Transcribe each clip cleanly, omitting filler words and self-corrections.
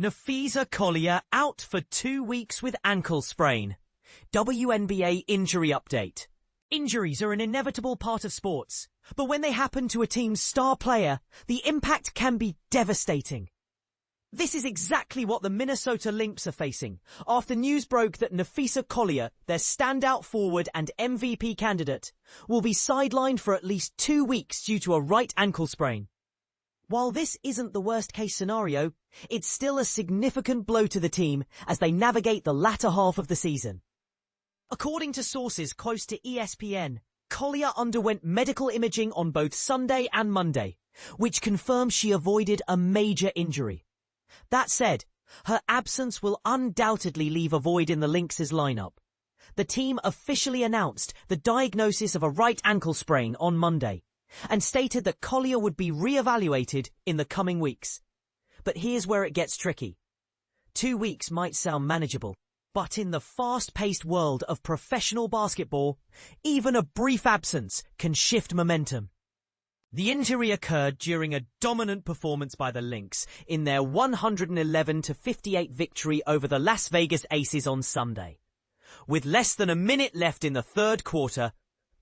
Napheesa Collier out for 2 weeks with ankle sprain. WNBA injury update. Injuries are an inevitable part of sports, but when they happen to a team's star player, the impact can be devastating. This is exactly what the Minnesota Lynx are facing after news broke that Napheesa Collier, their standout forward and MVP candidate, will be sidelined for at least 2 weeks due to a right ankle sprain. While this isn't the worst-case scenario, it's still a significant blow to the team as they navigate the latter half of the season. According to sources close to ESPN, Collier underwent medical imaging on both Sunday and Monday, which confirmed she avoided a major injury. That said, her absence will undoubtedly leave a void in the Lynx's lineup. The team officially announced the diagnosis of a right ankle sprain on Monday, and stated that Collier would be re-evaluated in the coming weeks. But here's where it gets tricky. 2 weeks might sound manageable, but in the fast-paced world of professional basketball, even a brief absence can shift momentum. The injury occurred during a dominant performance by the Lynx in their 111-58 victory over the Las Vegas Aces on Sunday. With less than a minute left in the third quarter,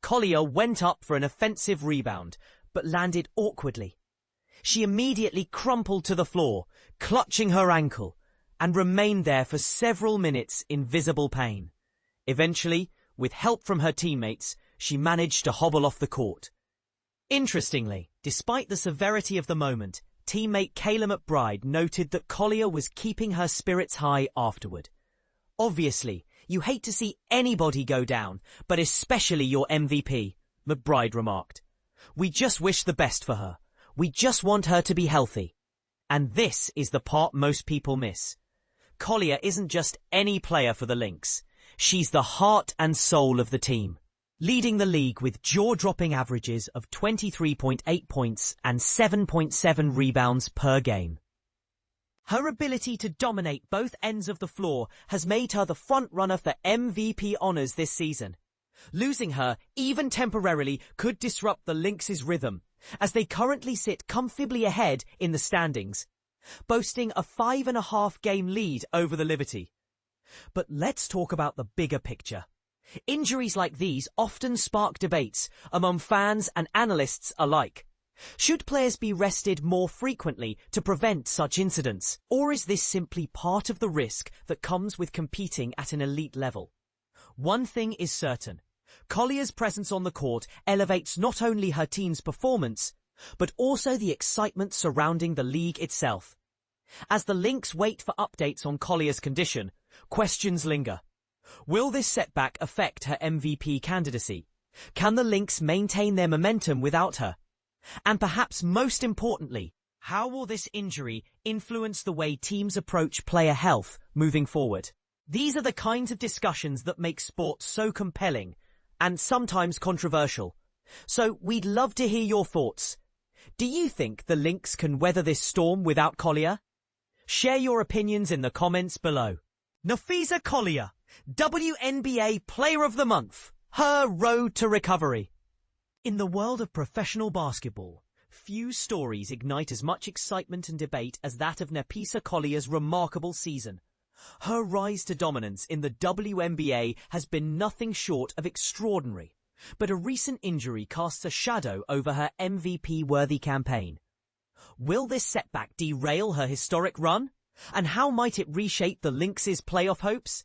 Collier went up for an offensive rebound, but landed awkwardly. She immediately crumpled to the floor, clutching her ankle, and remained there for several minutes in visible pain. Eventually, with help from her teammates, she managed to hobble off the court. Interestingly, despite the severity of the moment, teammate Kayla McBride noted that Collier was keeping her spirits high afterward. Obviously, you hate to see anybody go down, but especially your MVP, McBride remarked. We just wish the best for her. We just want her to be healthy. And this is the part most people miss. Collier isn't just any player for the Lynx. She's the heart and soul of the team, leading the league with jaw-dropping averages of 23.8 points and 7.7 rebounds per game. Her ability to dominate both ends of the floor has made her the front-runner for MVP honors this season. Losing her, even temporarily, could disrupt the Lynx's rhythm, as they currently sit comfortably ahead in the standings, boasting a 5.5-game lead over the Liberty. But let's talk about the bigger picture. Injuries like these often spark debates among fans and analysts alike. Should players be rested more frequently to prevent such incidents? Or is this simply part of the risk that comes with competing at an elite level? One thing is certain. Collier's presence on the court elevates not only her team's performance, but also the excitement surrounding the league itself. As the Lynx wait for updates on Collier's condition, questions linger. Will this setback affect her MVP candidacy? Can the Lynx maintain their momentum without her? And perhaps most importantly, how will this injury influence the way teams approach player health moving forward? These are the kinds of discussions that make sports so compelling and sometimes controversial. So we'd love to hear your thoughts. Do you think the Lynx can weather this storm without Collier? Share your opinions in the comments below. Napheesa Collier, WNBA Player of the Month. Her road to recovery. In the world of professional basketball, few stories ignite as much excitement and debate as that of Napheesa Collier's remarkable season. Her rise to dominance in the WNBA has been nothing short of extraordinary, but a recent injury casts a shadow over her MVP-worthy campaign. Will this setback derail her historic run? And how might it reshape the Lynx's playoff hopes?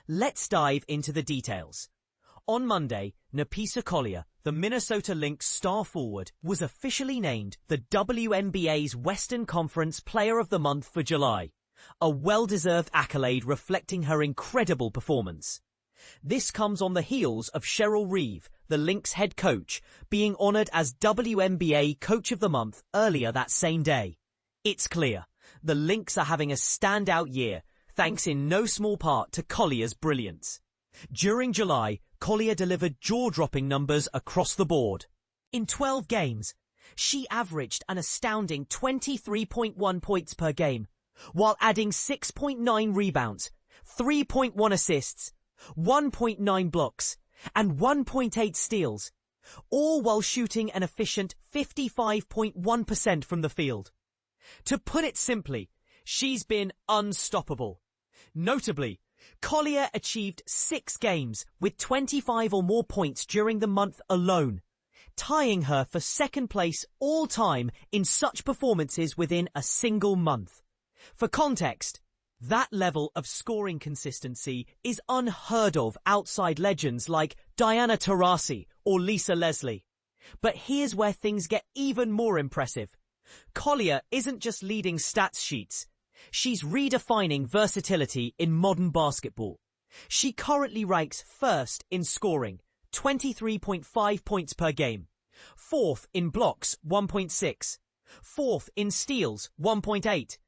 Let's dive into the details. On Monday, Napheesa Collier, the Minnesota Lynx star forward, was officially named the WNBA's Western Conference Player of the Month for July, a well-deserved accolade reflecting her incredible performance. This comes on the heels of Cheryl Reeve, the Lynx head coach, being honored as WNBA Coach of the Month earlier that same day. It's clear, the Lynx are having a standout year, thanks in no small part to Collier's brilliance. During July, Collier delivered jaw-dropping numbers across the board. In 12 games, she averaged an astounding 23.1 points per game, while adding 6.9 rebounds, 3.1 assists, 1.9 blocks, and 1.8 steals, all while shooting an efficient 55.1% from the field. To put it simply, She's been unstoppable. Notably, Collier achieved 6 games with 25 or more points during the month alone, tying her for second place all time in such performances within a single month. For context, that level of scoring consistency is unheard of outside legends like Diana Taurasi or Lisa Leslie. But here's where things get even more impressive. Collier isn't just leading stats sheets. She's redefining versatility in modern basketball. She currently ranks first in scoring, 23.5 points per game, fourth in blocks, 1.6, fourth in steals, 1.8,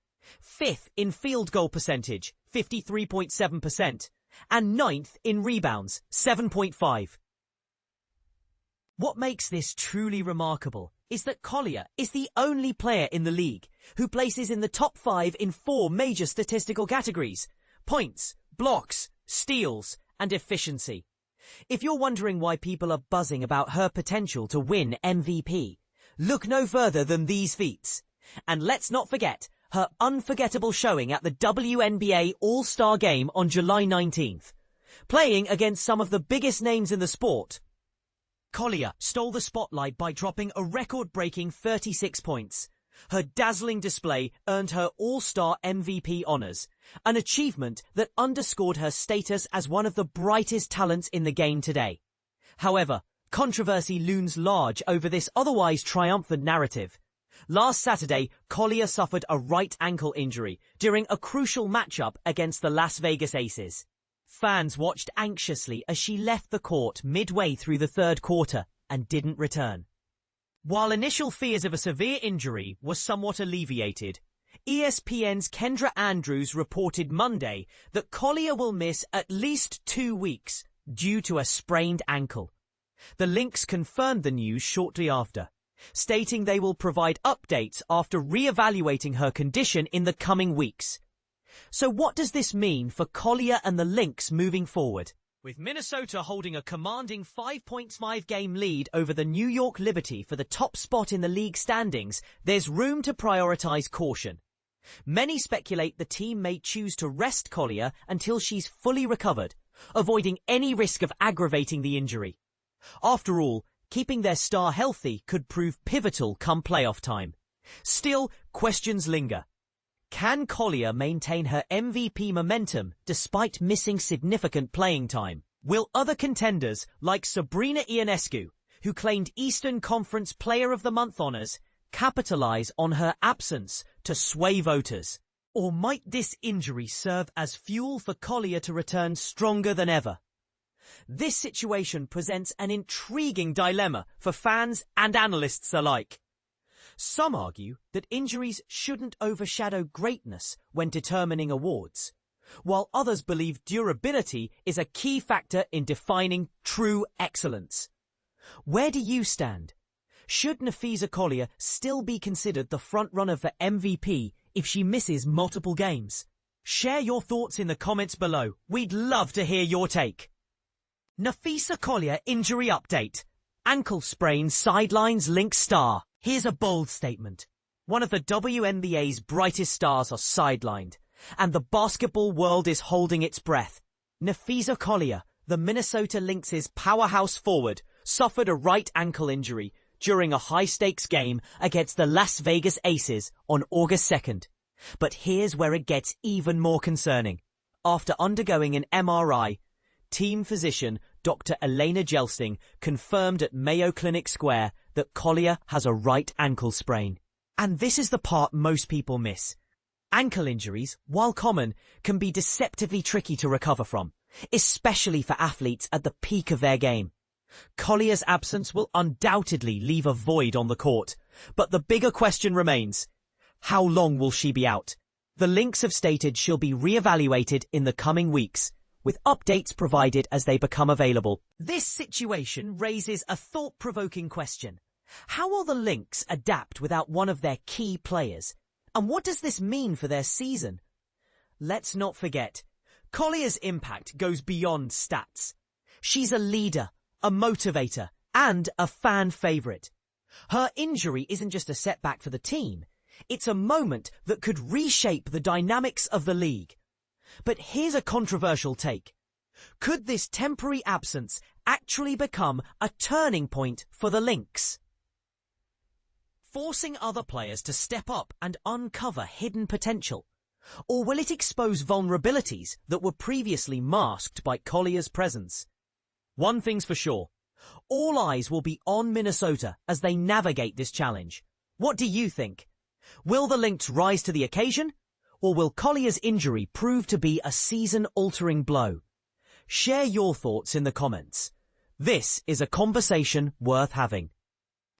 fifth in field goal percentage, 53.7%, and ninth in rebounds, 7.5. What makes this truly remarkable is that Collier is the only player in the league who places in the top 5 in 4 major statistical categories: points, blocks, steals, and efficiency. If you're wondering why people are buzzing about her potential to win MVP, look no further than these feats. And let's not forget her unforgettable showing at the WNBA All-Star Game on July 19th. Playing against some of the biggest names in the sport, Collier stole the spotlight by dropping a record-breaking 36 points. Her dazzling display earned her All-Star MVP honors, an achievement that underscored her status as one of the brightest talents in the game today. However, controversy looms large over this otherwise triumphant narrative. Last Saturday, Collier suffered a right ankle injury during a crucial matchup against the Las Vegas Aces. Fans watched anxiously as she left the court midway through the third quarter and didn't return. While initial fears of a severe injury were somewhat alleviated, ESPN's Kendra Andrews reported Monday that Collier will miss at least 2 weeks due to a sprained ankle. The Lynx confirmed the news shortly after, stating they will provide updates after re-evaluating her condition in the coming weeks. So what does this mean for Collier and the Lynx moving forward? With Minnesota holding a commanding 5.5 game lead over the New York Liberty for the top spot in the league standings, there's room to prioritize caution. Many speculate the team may choose to rest Collier until she's fully recovered, avoiding any risk of aggravating the injury. After all, keeping their star healthy could prove pivotal come playoff time. Still, questions linger. Can Collier maintain her MVP momentum despite missing significant playing time? Will other contenders like Sabrina Ionescu, who claimed Eastern Conference Player of the Month honors, capitalize on her absence to sway voters? Or might this injury serve as fuel for Collier to return stronger than ever? This situation presents an intriguing dilemma for fans and analysts alike. Some argue that injuries shouldn't overshadow greatness when determining awards, while others believe durability is a key factor in defining true excellence. Where do you stand? Should Napheesa Collier still be considered the frontrunner for MVP if she misses multiple games? Share your thoughts in the comments below. We'd love to hear your take. Napheesa Collier injury update. Ankle sprain sidelines Lynx star. Here's a bold statement. One of the WNBA's brightest stars are sidelined, and the basketball world is holding its breath. Napheesa Collier, the Minnesota Lynx's powerhouse forward, suffered a right ankle injury during a high-stakes game against the Las Vegas Aces on August 2nd. But here's where it gets even more concerning. After undergoing an MRI, team physician Dr. Elena Gelsting confirmed at Mayo Clinic Square that Collier has a right ankle sprain. And this is the part most people miss. Ankle injuries, while common, can be deceptively tricky to recover from, especially for athletes at the peak of their game. Collier's absence will undoubtedly leave a void on the court, but the bigger question remains: how long will she be out? The Lynx have stated she'll be re-evaluated in the coming weeks, with updates provided as they become available. This situation raises a thought-provoking question. How will the Lynx adapt without one of their key players? And what does this mean for their season? Let's not forget, Collier's impact goes beyond stats. She's a leader, a motivator, and a fan favorite. Her injury isn't just a setback for the team. It's a moment that could reshape the dynamics of the league. But here's a controversial take. Could this temporary absence actually become a turning point for the Lynx? Forcing other players to step up and uncover hidden potential? Or will it expose vulnerabilities that were previously masked by Collier's presence? One thing's for sure. All eyes will be on Minnesota as they navigate this challenge. What do you think? Will the Lynx rise to the occasion? Or will Collier's injury prove to be a season-altering blow? Share your thoughts in the comments. This is a conversation worth having.